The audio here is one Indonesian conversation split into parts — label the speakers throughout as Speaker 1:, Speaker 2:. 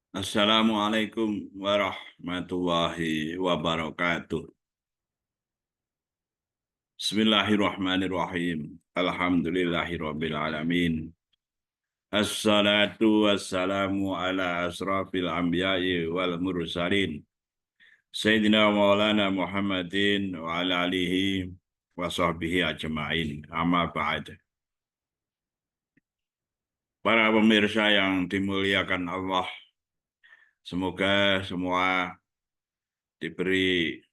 Speaker 1: Assalamualaikum warahmatullahi wabarakatuh. Bismillahirrahmanirrahim. Alhamdulillahirabbil alamin. Assalatu wassalamu ala asrafil anbiya'i wal mursalin. Sayyidina Maulana Muhammadin wa ala alihi wa sahbihi ajma'in. Amma ba'd. Para pemirsa yang dimuliakan Allah, semoga semua diberi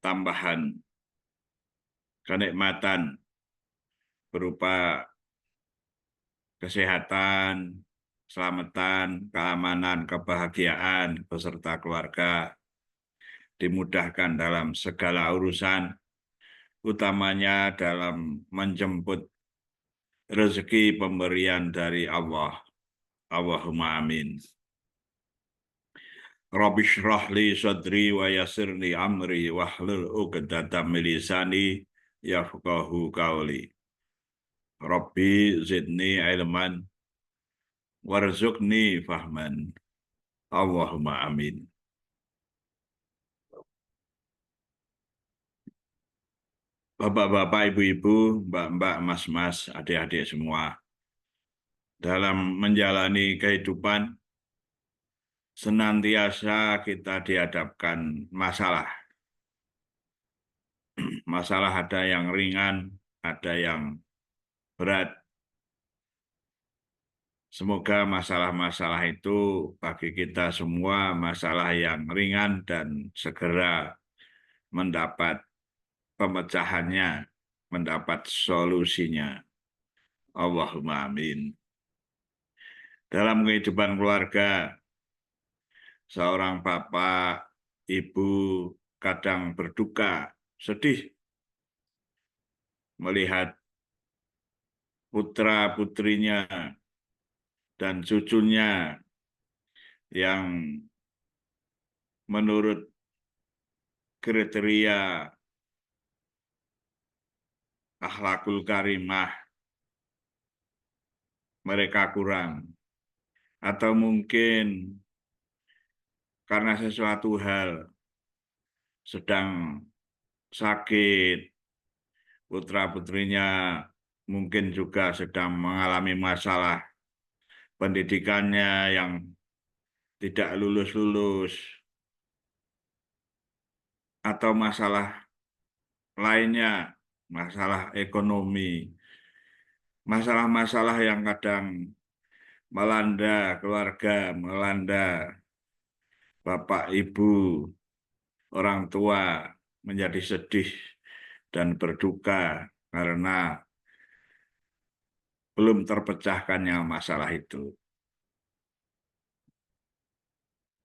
Speaker 1: tambahan kenikmatan berupa kesehatan, keselamatan, keamanan, kebahagiaan beserta keluarga, dimudahkan dalam segala urusan, utamanya dalam menjemput rezeki pemberian dari Allah. Allahumma amin. Rabbi shrah li sadri wa yassir li amri wahlul 'uqdatam min lisani yafqahu qawli. Rabbi zidni ilman warzuqni fahman. Allahumma amin. Bapak-bapak, ibu-ibu, mbak-mbak, mas-mas, adik-adik semua. Dalam menjalani kehidupan, senantiasa kita dihadapkan masalah. Masalah ada yang ringan, ada yang berat. Semoga masalah-masalah itu bagi kita semua masalah yang ringan dan segera mendapat pemecahannya, mendapat solusinya. Allahumma amin. Dalam kehidupan keluarga, seorang bapak, ibu kadang berduka, sedih melihat putra-putrinya dan cucunya yang menurut kriteria akhlakul karimah mereka kurang. Atau mungkin karena sesuatu hal sedang sakit, putra-putrinya mungkin juga sedang mengalami masalah pendidikannya yang tidak lulus-lulus, atau masalah lainnya, masalah ekonomi, masalah-masalah yang kadang melanda keluarga, melanda bapak, ibu, orang tua menjadi sedih dan berduka karena belum terpecahkannya masalah itu.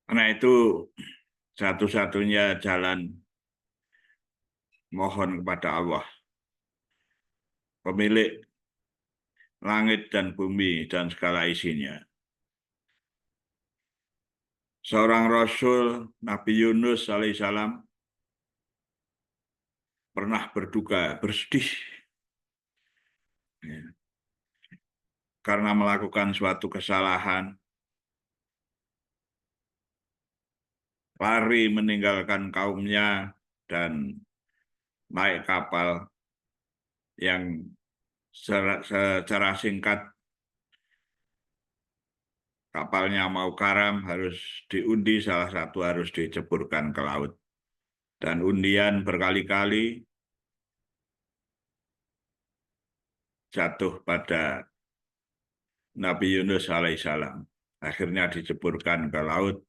Speaker 1: Karena itu satu-satunya jalan mohon kepada Allah, pemilik langit dan bumi dan segala isinya. Seorang Rasul, Nabi Yunus alaihissalam, pernah berduka, bersedih, ya, karena melakukan suatu kesalahan, lari meninggalkan kaumnya dan naik kapal yang secara singkat kapalnya mau karam, harus diundi, salah satu harus diceburkan ke laut. Dan undian berkali-kali jatuh pada Nabi Yunus alaihissalam. Akhirnya diceburkan ke laut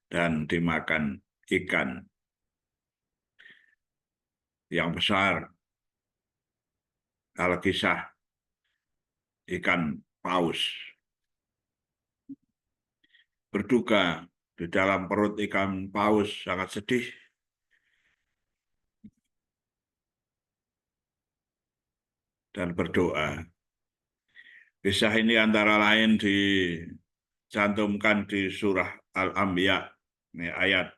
Speaker 1: dan dimakan ikan yang besar, Al-Kisah, ikan paus. Berduka di dalam perut ikan paus, sangat sedih. Dan berdoa. Kisah ini antara lain dicantumkan di surah Al-Anbiya, ini ayat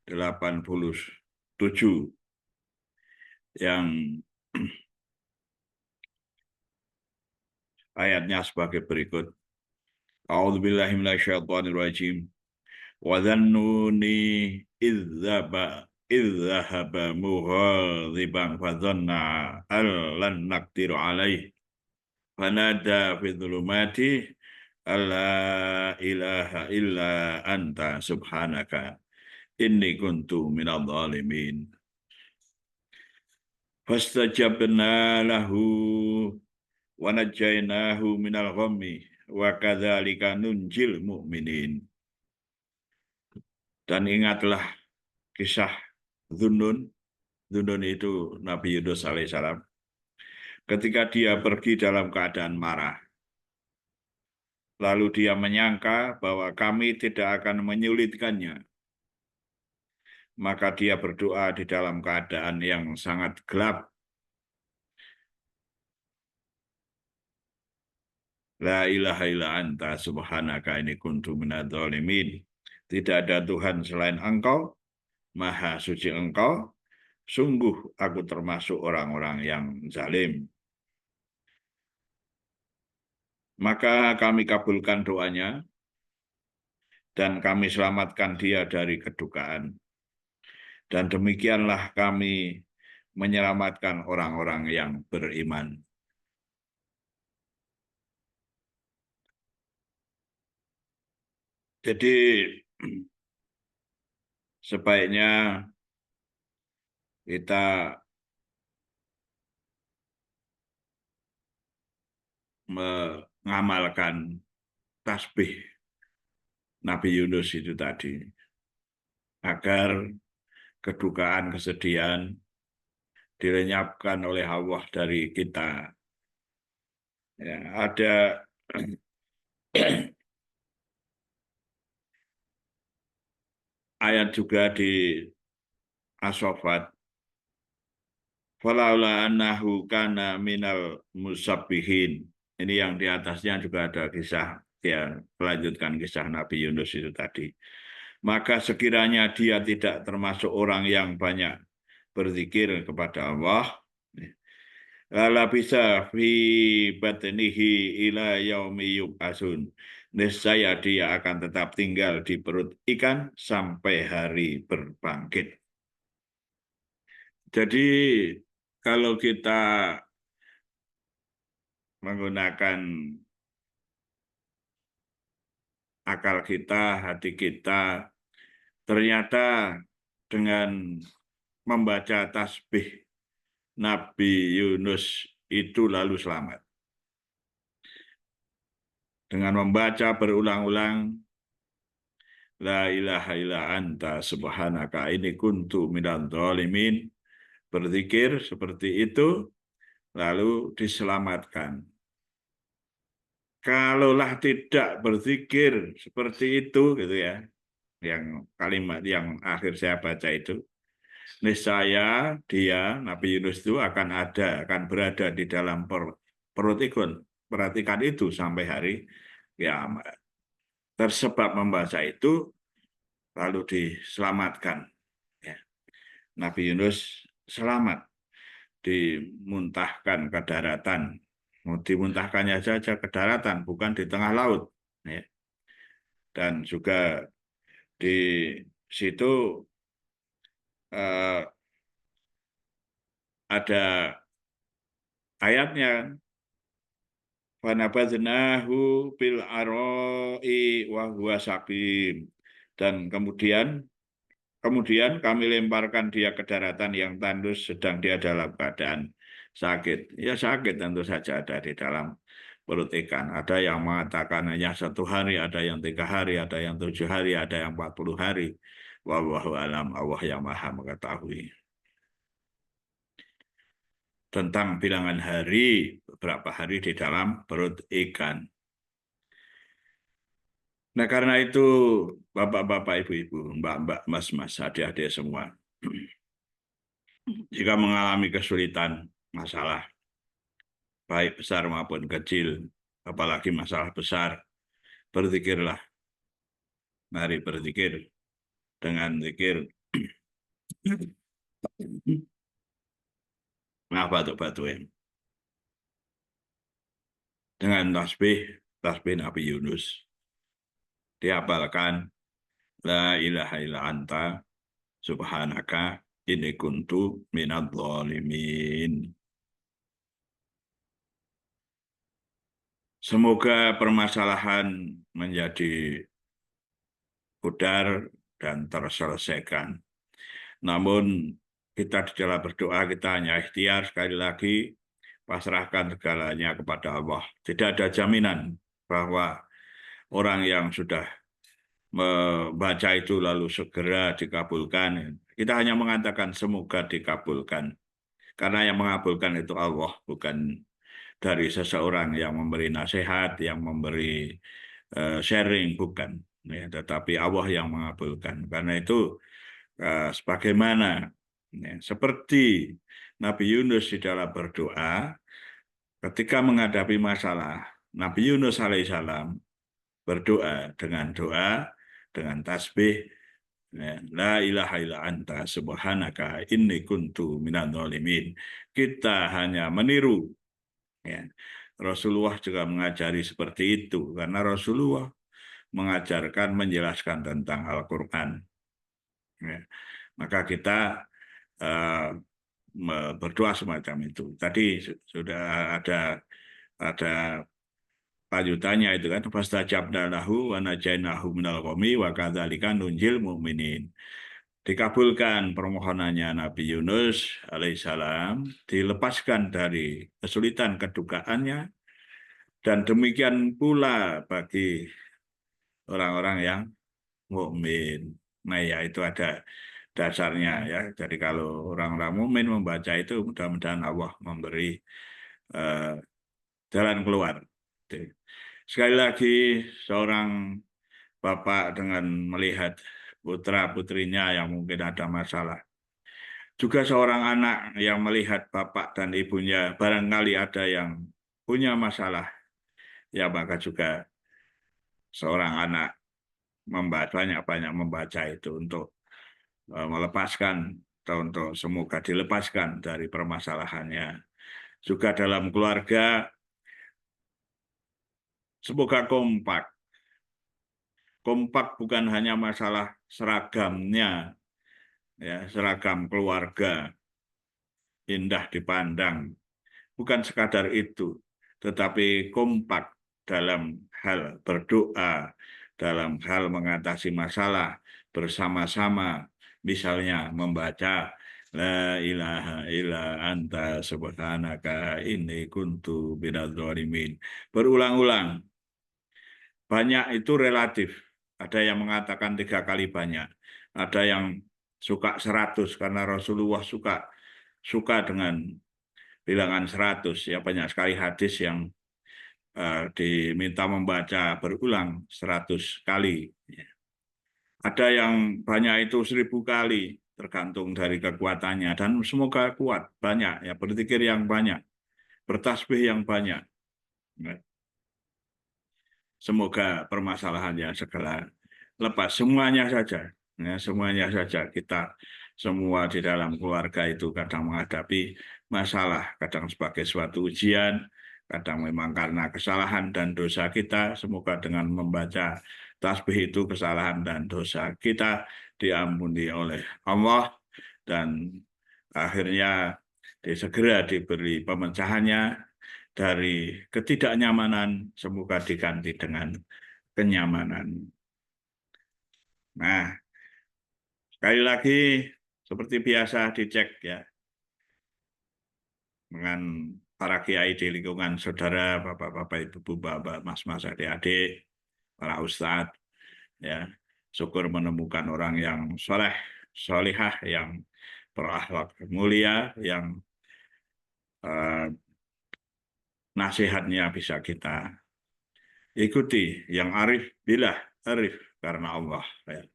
Speaker 1: 87, yang ayatnya sebagai berikut. A'udzu billahi minasyaitonir rajim. Wa dhannuni idz dhahaba mughadiban fa dhanna an lan naqdir alaihi fanada fi dhulumati alla ilaha illa anta subhanaka inni kuntu minadh dhalimin. Fastajabna lahu wa najjaynahu minal ghammi wa kadzalika nunjil mu'minin. Dan ingatlah kisah Dhunnun. Dhunnun itu Nabi Yunus alaihissalam. Ketika dia pergi dalam keadaan marah. Lalu dia menyangka bahwa kami tidak akan menyulitkannya. Maka dia berdoa di dalam keadaan yang sangat gelap. La ilaha illa anta subhanaka inni kuntu minadh dhalimin. Tidak ada Tuhan selain Engkau, Maha suci Engkau. Sungguh aku termasuk orang-orang yang zalim. Maka kami kabulkan doanya dan kami selamatkan dia dari kedukaan. Dan demikianlah kami menyelamatkan orang-orang yang beriman. Jadi sebaiknya kita mengamalkan tasbih Nabi Yunus itu tadi, agar kedukaan, kesedihan dilenyapkan oleh Allah dari kita. Ya, ada ayat juga di As-Saffat. Falaula annahu kana minal musabbihin. Ini yang di atasnya juga ada kisah, ya, melanjutkan kisah Nabi Yunus itu tadi. Maka sekiranya dia tidak termasuk orang yang banyak berzikir kepada Allah, lala bisa fi batnihi ila yaumi yub'atsun. Niscaya dia akan tetap tinggal di perut ikan sampai hari berbangkit. Jadi kalau kita menggunakan akal kita, hati kita, ternyata dengan membaca tasbih Nabi Yunus itu lalu selamat. Dengan membaca berulang-ulang, La ilaha illa anta subhanaka inni kuntu minadh dhalimin, berzikir seperti itu, lalu diselamatkan. Kalaulah tidak berzikir seperti itu, gitu ya, yang kalimat yang akhir saya baca itu, niscaya dia, Nabi Yunus itu akan berada di dalam perut ikan. Perhatikan itu sampai hari kiamat. Tersebab membaca itu, lalu diselamatkan. Ya. Nabi Yunus selamat, dimuntahkan ke daratan. Dimuntahkannya saja ke daratan, bukan di tengah laut. Ya. Dan juga di situ ada ayatnya, fanabadnahu bil aroi wa huwa saqim. Dan kemudian kami lemparkan dia ke daratan yang tandus sedang dia dalam keadaan sakit. Ya sakit tentu saja ada di dalam perut ikan. Ada yang mengatakan hanya 1 hari, ada yang 3 hari, ada yang 7 hari, ada yang 40 hari. Wallahu alam, Allah yang maha mengetahui. Tentang bilangan hari, beberapa hari di dalam perut ikan. Nah, karena itu, bapak-bapak, ibu-ibu, mbak-mbak, mas-mas, adik-adik semua, jika mengalami kesulitan, masalah, baik besar maupun kecil, apalagi masalah besar, berzikirlah. Mari berzikir dengan zikir. Nah, batu-batu ya. Dengan tasbih Nabi Yunus. dihafalkan la ilaha illa anta subhanaka inni kuntu minadz dzalimin. Semoga permasalahan menjadi pudar dan terselesaikan. Namun kita di dalam berdoa kita hanya ikhtiar, sekali lagi pasrahkan segalanya kepada Allah. Tidak ada jaminan bahwa orang yang sudah membaca itu lalu segera dikabulkan. Kita hanya mengatakan semoga dikabulkan. Karena yang mengabulkan itu Allah, bukan dari seseorang yang memberi nasihat, yang memberi sharing, bukan. Ya, tetapi Allah yang mengabulkan. Karena itu sebagaimana seperti Nabi Yunus di dalam berdoa, ketika menghadapi masalah, Nabi Yunus alaihissalam berdoa dengan tasbih, la ilaha illa anta subhanaka inni kuntu minadz dzalimin. Kita hanya meniru. Ya. Rasulullah juga mengajari seperti itu, karena Rasulullah mengajarkan, menjelaskan tentang Al-Quran. Ya. Maka kita berdoa semacam itu. Tadi sudah ada lanjutannya itu kan, fastajabna lahu wa najainahu minal ghammi wa kadzalika nunjil mu'minin. Dikabulkan permohonannya Nabi Yunus alaihissalam, dilepaskan dari kesulitan kedukaannya, dan demikian pula bagi orang-orang yang mukmin. Nah ya, itu ada dasarnya ya. Jadi kalau orang-orang mukmin membaca itu, mudah-mudahan Allah memberi jalan keluar. Sekali lagi, seorang bapak dengan melihat putra-putrinya yang mungkin ada masalah, juga seorang anak yang melihat bapak dan ibunya barangkali ada yang punya masalah, ya maka juga seorang anak banyak-banyak membaca itu untuk melepaskan atau untuk semoga dilepaskan dari permasalahannya. Juga dalam keluarga, semoga kompak. Kompak bukan hanya masalah seragamnya, ya, seragam keluarga indah dipandang, bukan sekadar itu, tetapi kompak dalam hal berdoa, dalam hal mengatasi masalah bersama-sama, misalnya membaca la ilaha illa anta subhanaka inni kuntu minadz dzalimin berulang-ulang. Banyak itu relatif. Ada yang mengatakan 3 kali banyak. Ada yang suka 100 karena Rasulullah suka dengan bilangan 100. Ya, banyak sekali hadis yang diminta membaca berulang 100 kali. Ada yang banyak itu 1000 kali, tergantung dari kekuatannya. Dan semoga kuat, banyak, ya, berzikir yang banyak, bertasbih yang banyak. Semoga permasalahannya segera lepas. Semuanya saja, ya, semuanya saja. Kita semua di dalam keluarga itu kadang menghadapi masalah, kadang sebagai suatu ujian, kadang memang karena kesalahan dan dosa kita. Semoga dengan membaca tasbih itu kesalahan dan dosa kita diampuni oleh Allah, dan akhirnya segera diberi pemecahannya dari ketidaknyamanan, semoga diganti dengan kenyamanan. Nah, sekali lagi seperti biasa dicek ya dengan para kiai di lingkungan saudara, bapak-bapak, ibu-ibu, bapak, mas-mas, adik-adik, para ustadz, ya, syukur menemukan orang yang soleh, solihah, yang berakhlak mulia, yang nasihatnya bisa kita ikuti, yang arif billah, arif karena Allah. Ya.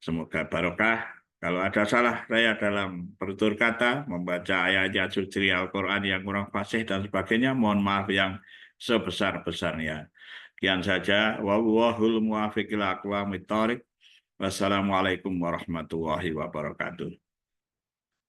Speaker 1: Semoga barokah. Kalau ada salah saya dalam bertutur kata, membaca ayat-ayat suci Al-Quran yang kurang fasih dan sebagainya, mohon maaf yang sebesar-besarnya. Sekian saja. Wallahul muwaffiq ila aqwamit thoriq. Wassalamualaikum warahmatullahi wabarakatuh.